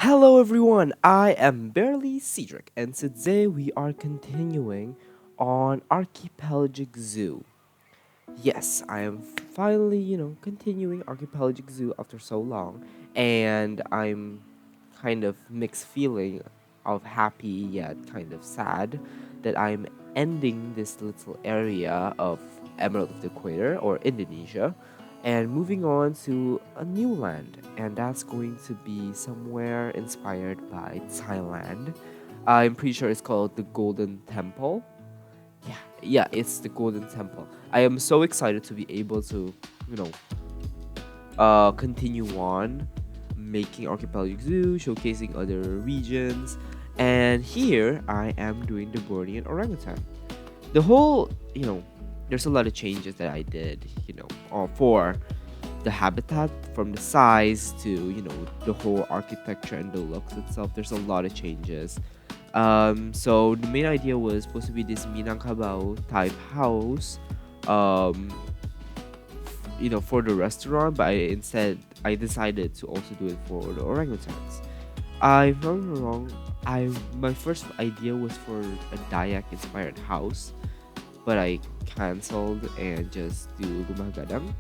Hello everyone, I am Barely Cedric, and today we are continuing on Archipelagic Zoo. Yes, I am finally, continuing Archipelagic Zoo after so long, and I'm kind of mixed feeling of happy yet kind of sad that I'm ending this little area of Emerald of the Equator or Indonesia and moving on to a new land, and that's going to be somewhere inspired by Thailand. I'm pretty sure it's called the Golden Temple. Yeah, it's the Golden Temple. I am so excited to be able to, you know, continue on making Archipelagic Zoo, showcasing other regions, and here I am doing the Bornean Orangutan. The whole, there's a lot of changes that I did, for the habitat, from the size to the whole architecture and the looks itself. There's a lot of changes. So the main idea was supposed to be this Minangkabau type house, um, for the restaurant, but I decided to also do it for the orangutans. If I'm not wrong, I my first idea was for a Dayak inspired house, but I canceled and just do Rumah Gadang.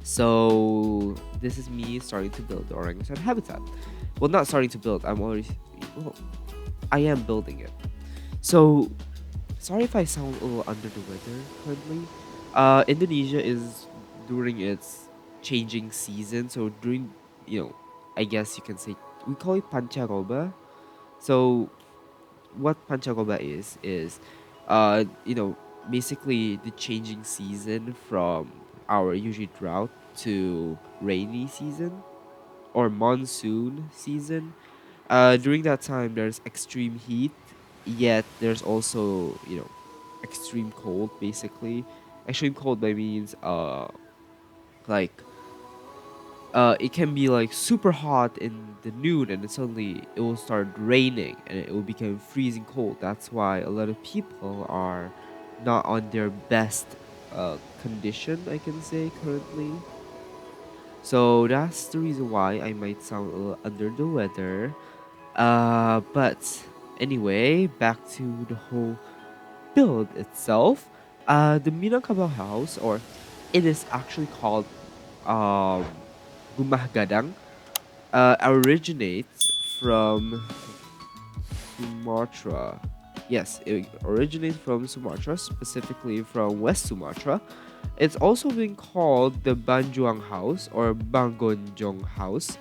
So this is me starting to build the orangutan habitat. Well, not starting to build. Well, I am building it. So sorry if I sound a little under the weather currently. Indonesia is during its changing season. So during, you know, I guess you can say we call it pancaroba. So what pancaroba is, uh, you know, basically the changing season from our usually drought to rainy season or monsoon season. During that time, there's extreme heat, yet there's also extreme cold. Basically, extreme cold by means like it can be like super hot in the noon, and then suddenly it will start raining and it will become freezing cold. That's why a lot of people are not on their best condition, I can say, currently. So that's the reason why I might sound a little under the weather. But anyway, back to the whole build itself. The Minangkabau house, or it is actually called um, Rumah Gadang, originates from Sumatra. Yes, it originates from Sumatra, specifically from West Sumatra. It's also been called the Banjuang House or Bangonjong House.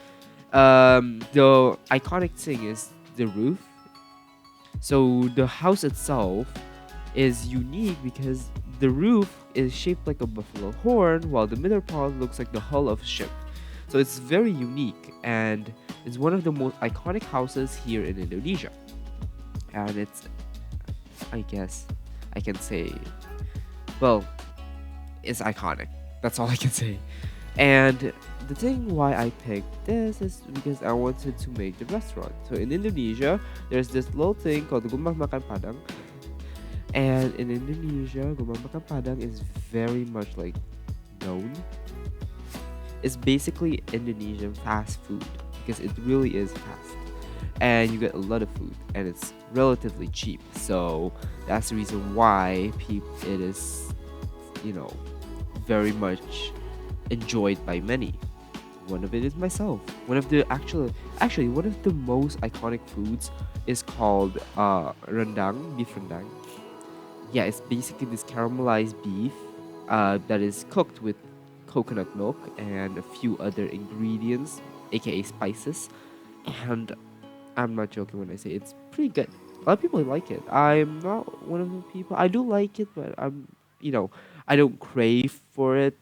The iconic thing is the roof. So the house itself is unique because the roof is shaped like a buffalo horn, while the middle part looks like the hull of a ship. So it's very unique, and it's one of the most iconic houses here in Indonesia. And it's, I guess, I can say, well, it's iconic. That's all I can say. And the thing why I picked this is because I wanted to make the restaurant. So in Indonesia, there's this little thing called Rumah Makan Padang. And in Indonesia, Rumah Makan Padang is very much like known. It's basically Indonesian fast food because it really is fast. And you get a lot of food and it's relatively cheap. So that's the reason why it is, you know, very much enjoyed by many. One of it is myself. One of the actually one of the most iconic foods is called rendang, beef rendang. Yeah, it's basically this caramelized beef that is cooked with coconut milk and a few other ingredients, aka spices. And I'm not joking when I say it's pretty good. A lot of people like it. I'm not one of the people. I do like it, but I don't crave for it.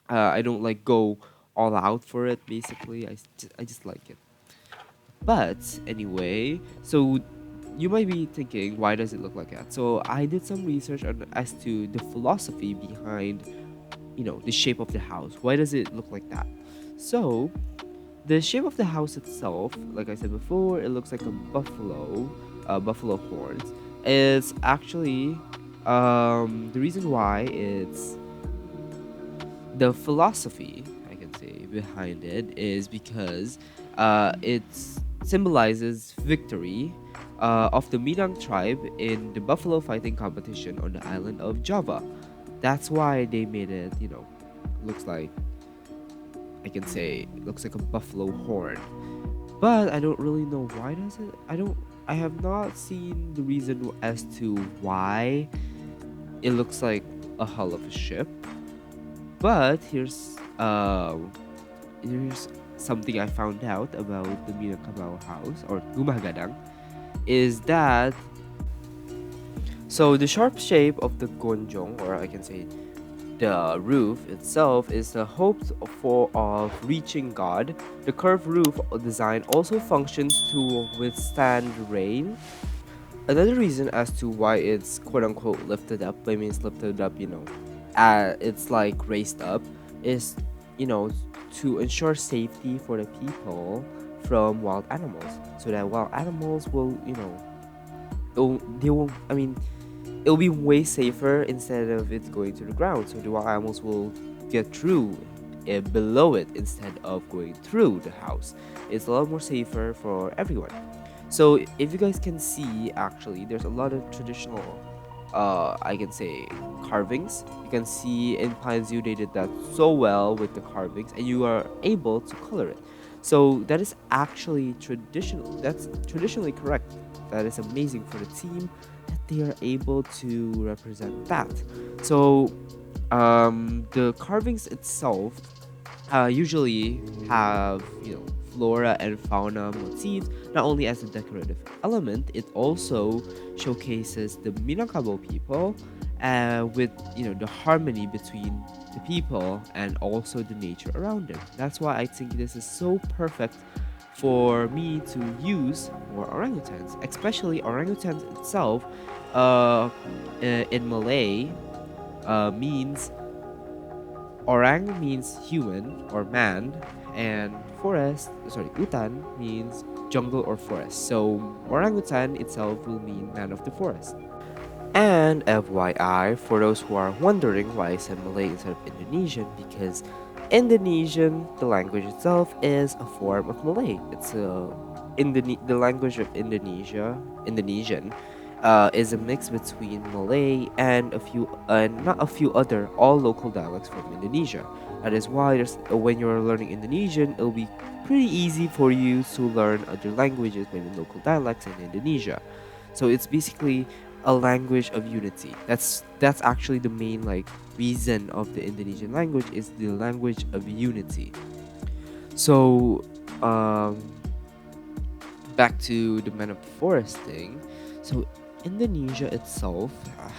I don't like go all out for it. Basically, I just like it. But anyway, so you might be thinking, why does it look like that? So I did some research on as to the philosophy behind, the shape of the house. Why does it look like that? So the shape of the house itself, like I said before, it looks like a buffalo horns. It's actually the reason why it's the philosophy, I can say, behind it is because it symbolizes victory of the Minang tribe in the buffalo fighting competition on the island of Java. That's why they made it, looks like, I can say, looks like a buffalo horn. But I don't really know why does it. I have not seen the reason as to why it looks like a hull of a ship. But here's something I found out about the Minangkabau house or Rumah Gadang is that the sharp shape of the gonjong, or I can say the roof itself, is the hope for of reaching God. The curved roof design also functions to withstand rain. Another reason as to why it's quote unquote lifted up, I mean it's lifted up, it's like raised up, is you know to ensure safety for the people from wild animals, so that wild animals will they won't. I mean, it'll be way safer instead of it going to the ground. So the wild animals will get through below it instead of going through the house. It's a lot more safer for everyone. So if you guys can see, actually, there's a lot of traditional, I can say, carvings. You can see in Pine Zoo they did that so well with the carvings, and you are able to color it. So that is actually traditional. That's traditionally correct. That is amazing for the team that they are able to represent that. So the carvings itself usually have flora and fauna motifs. Not only as a decorative element, it also showcases the Minangkabau people with the harmony between the people and also the nature around them. That's why I think this is so perfect for me to use for orangutans, especially orangutans itself. In Malay, means orang means human or man, and hutan means jungle or forest. So orangutan itself will mean man of the forest. And FYI, for those who are wondering why I said Malay instead of Indonesian, because Indonesian, the language itself, is a form of Malay. It's the language of Indonesian, is a mix between Malay and not a few other all local dialects from Indonesia. That is why when you're learning Indonesian, it'll be pretty easy for you to learn other languages, maybe local dialects in Indonesia. So it's basically a language of unity. That's actually the main reason of the Indonesian language, is the language of unity. So back to the man of the forest thing. So Indonesia itself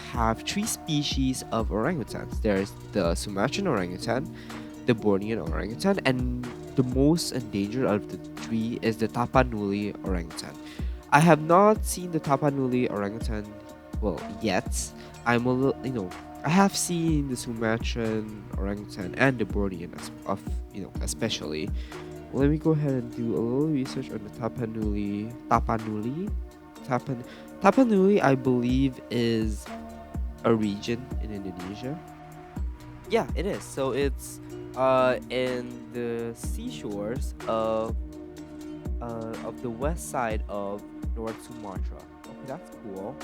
have three species of orangutans. There's the Sumatran orangutan, the Bornean orangutan, and the most endangered out of the three is the Tapanuli orangutan. I have not seen the Tapanuli orangutan yet. I have seen the Sumatran orangutan and the Bornean especially. Let me go ahead and do a little research on the Tapanuli, I believe, is a region in Indonesia. Yeah, it is. So it's in the seashores of the west side of North Sumatra. Okay, that's cool.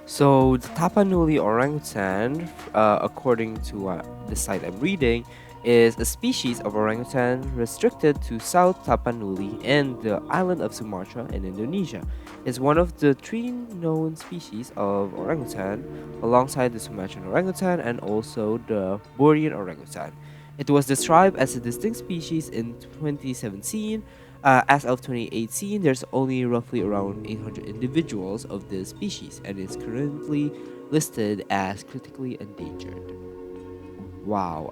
So the Tapanuli orangutan, according to the site I'm reading, is a species of orangutan restricted to South Tapanuli and the island of Sumatra in Indonesia. It's one of the three known species of orangutan, alongside the Sumatran orangutan and also the Bornean orangutan. It was described as a distinct species in 2017. As of 2018, there's only roughly around 800 individuals of this species, and is currently listed as critically endangered. Wow.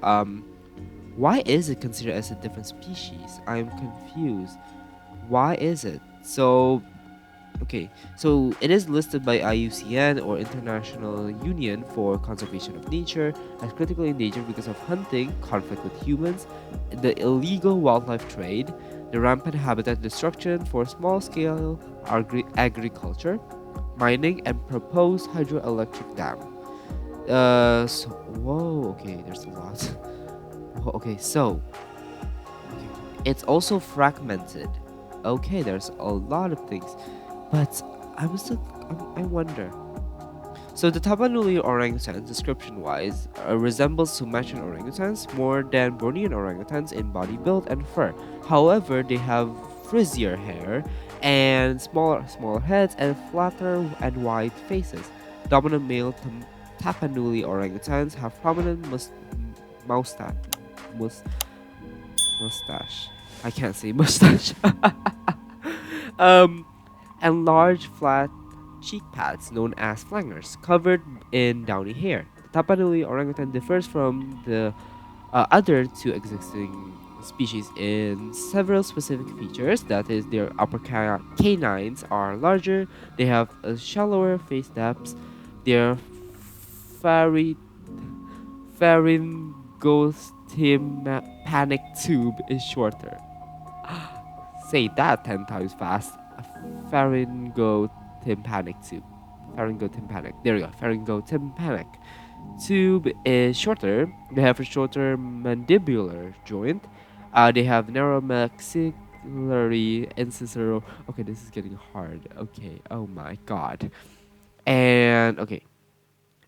Why is it considered as a different species? I'm confused. Why is it? So it is listed by IUCN, or International Union for Conservation of Nature, as critically endangered because of hunting, conflict with humans, the illegal wildlife trade, the rampant habitat destruction for small-scale agriculture, mining, and proposed hydroelectric dam. Whoa, okay, there's a lot. Okay, so It's also fragmented. Okay, there's a lot of things, but I wonder. So the Tapanuli orangutan, description-wise, resembles Sumatran orangutans more than Bornean orangutans in body build and fur. However, they have frizzier hair and smaller heads and flatter and wide faces. Dominant male Tapanuli orangutans have prominent moustache. Mus- mustache. I can't say mustache. um, and large flat cheek pads known as flangers, covered in downy hair. The Tapanuli orangutan differs from the other two existing species in several specific features. That is, their upper canines are larger, they have a shallower face depths, their pharyngeal panic tube is shorter. Say that 10 times fast. Pharyngotympanic tube. Pharyngotympanic. There we go. Pharyngotympanic tube is shorter. They have a shorter mandibular joint. They have narrow maxillary incisor. Okay, this is getting hard. Okay. Oh my god. And okay,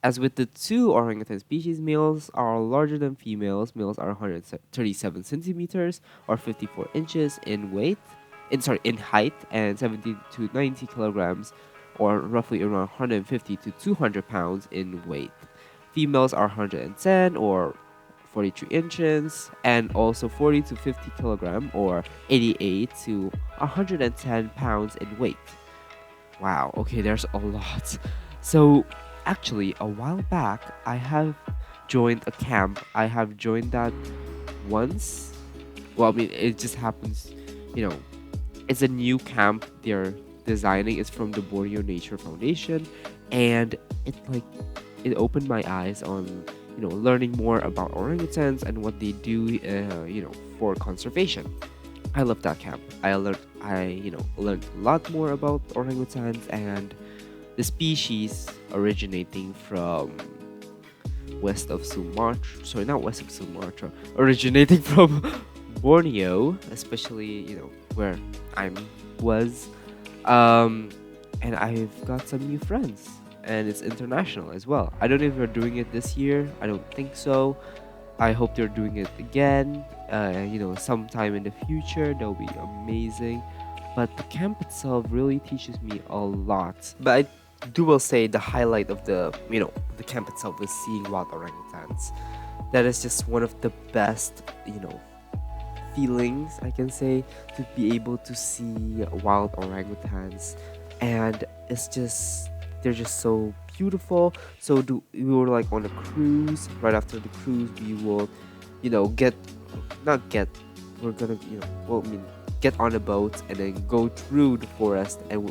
as with the two orangutan species, males are larger than females. Males are 137 centimeters or 54 inches in weight, in height, and 70 to 90 kilograms, or roughly around 150 to 200 pounds in weight. Females are 110 or 43 inches, and also 40 to 50 kilogram or 88 to 110 pounds in weight. Wow, okay, there's a lot. So, actually, a while back, I have joined a camp. I have joined that once. Well, I mean, it just happens, you know, it's a new camp they're designing. It's from the Borneo Nature Foundation, and it like it opened my eyes on learning more about orangutans and what they do, for conservation. I love that camp. I learned a lot more about orangutans and the species originating from west of Sumatra. Sorry, not west of Sumatra. Originating from Borneo, especially where I was. And I've got some new friends, and it's international as well. I don't know if you're doing it this year. I don't think so. I hope they're doing it again. Sometime in the future. That'll be amazing. But the camp itself really teaches me a lot. But I do will say the highlight of the camp itself is seeing wild orangutans. That is just one of the best, feelings I can say, to be able to see wild orangutans, and they're just so beautiful. So we were like on a cruise. Right after the cruise, we will, get not get we're gonna get on a boat and then go through the forest, and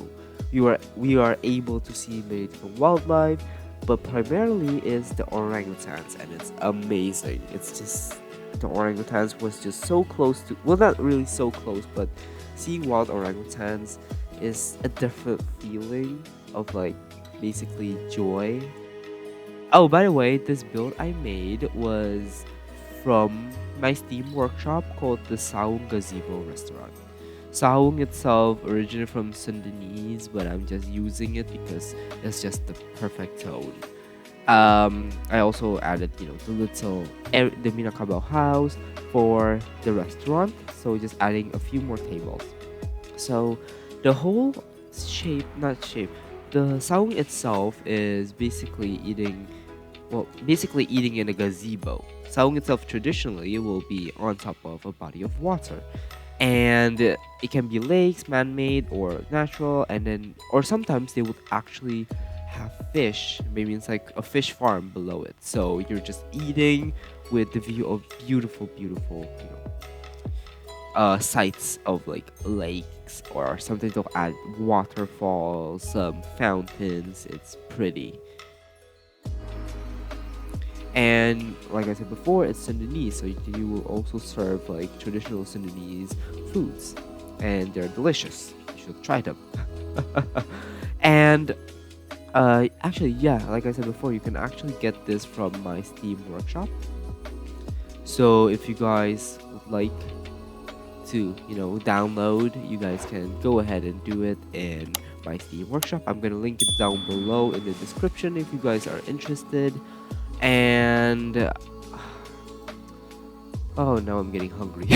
we are able to see many different wildlife, but primarily is the orangutans, and it's amazing. It's just the orangutans was just so close to, well, not really so close, but seeing wild orangutans is a different feeling of like basically joy. Oh, by the way, this build I made was from my Steam workshop called the Saung Gazebo restaurant. Saung itself originated from Sundanese, but I'm just using it because it's just the perfect tone. I also added, the Minangkabau house for the restaurant, so just adding a few more tables. So the whole not shape, the Saung itself is basically eating in a gazebo. Saung itself traditionally will be on top of a body of water, and it can be lakes, man-made or natural, and then or sometimes they would actually have fish. Maybe it's like a fish farm below it, so you're just eating with the view of beautiful, beautiful, sites of like lakes or something to add waterfalls, some fountains. It's pretty. And like I said before, it's Sundanese, so you will also serve like traditional Sundanese foods, and they're delicious. You should try them. And actually, yeah, like I said before, you can actually get this from my Steam workshop. So if you guys would like to, download, you guys can go ahead and do it in my Steam workshop. I'm gonna link it down below in the description if you guys are interested. And oh, now I'm getting hungry.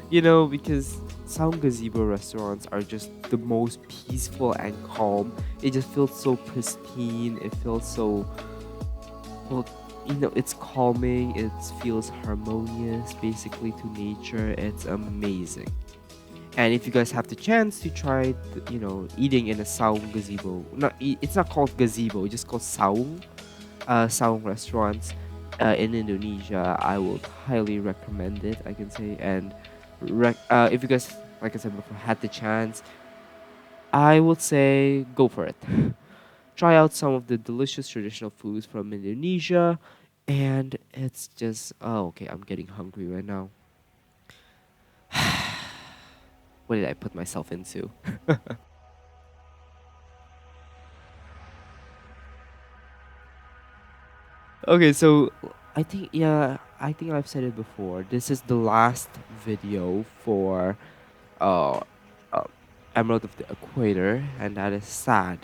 Because Saung Gazebo restaurants are just the most peaceful and calm. It just feels so pristine. It feels so, well, it's calming. It feels harmonious, basically, to nature. It's amazing. And if you guys have the chance to try, eating in a Saung Gazebo, it's not called gazebo. It's just called Saung. Saung restaurants in Indonesia, I would highly recommend it. I can say, and if you guys, like I said before, had the chance, I would say go for it. Try out some of the delicious traditional foods from Indonesia, and it's just, oh, okay, I'm getting hungry right now. What did I put myself into? Okay, so I think I've said it before. This is the last video for uh, uh Emerald of the Equator, and that is sad.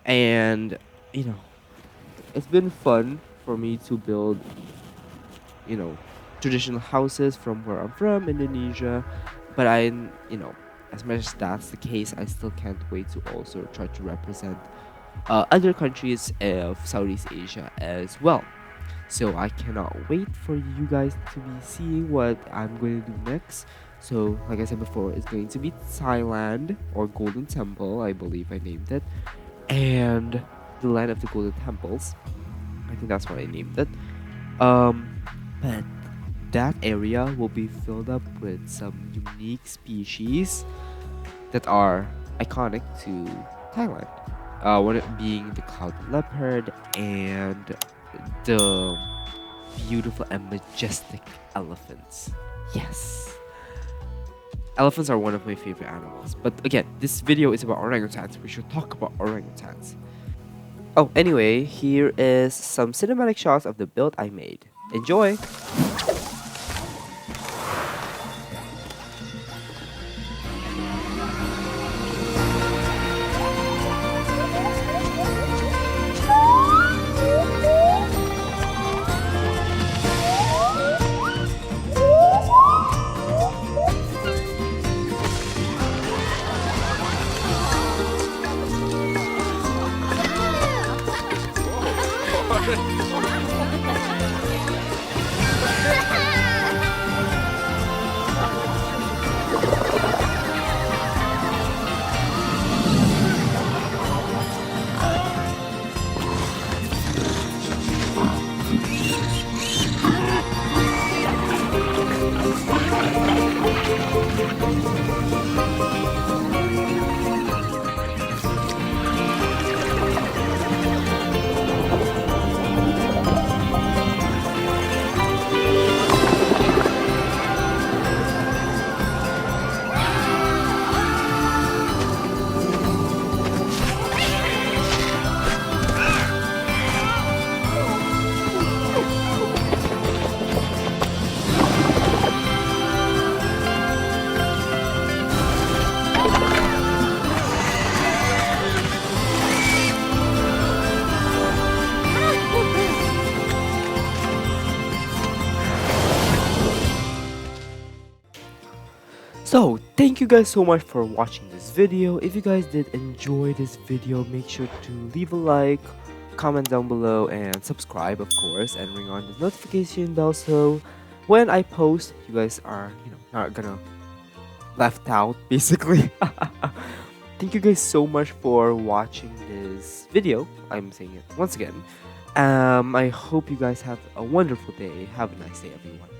And you know, it's been fun for me to build, you know, traditional houses from where I'm from, Indonesia. But as much as that's the case, I still can't wait to also try to represent other countries of Southeast Asia as well. So I cannot wait for you guys to be seeing what I'm going to do next. So, like I said before, it's going to be Thailand or Golden Temple, I believe I named it, and the land of the Golden Temples. I think that's what I named it. But that area will be filled up with some unique species that are iconic to Thailand. One being the cloud leopard and the beautiful and majestic elephants. Yes. Elephants are one of my favorite animals. But again, this video is about orangutans. We should talk about orangutans. Oh, anyway, here is some cinematic shots of the build I made. Enjoy! So, thank you guys so much for watching this video. If you guys did enjoy this video, make sure to leave a like, comment down below, and subscribe, of course, and ring on the notification bell so when I post, you guys are, not gonna left out, basically. Thank you guys so much for watching this video. I'm saying it once again. I hope you guys have a wonderful day. Have a nice day, everyone.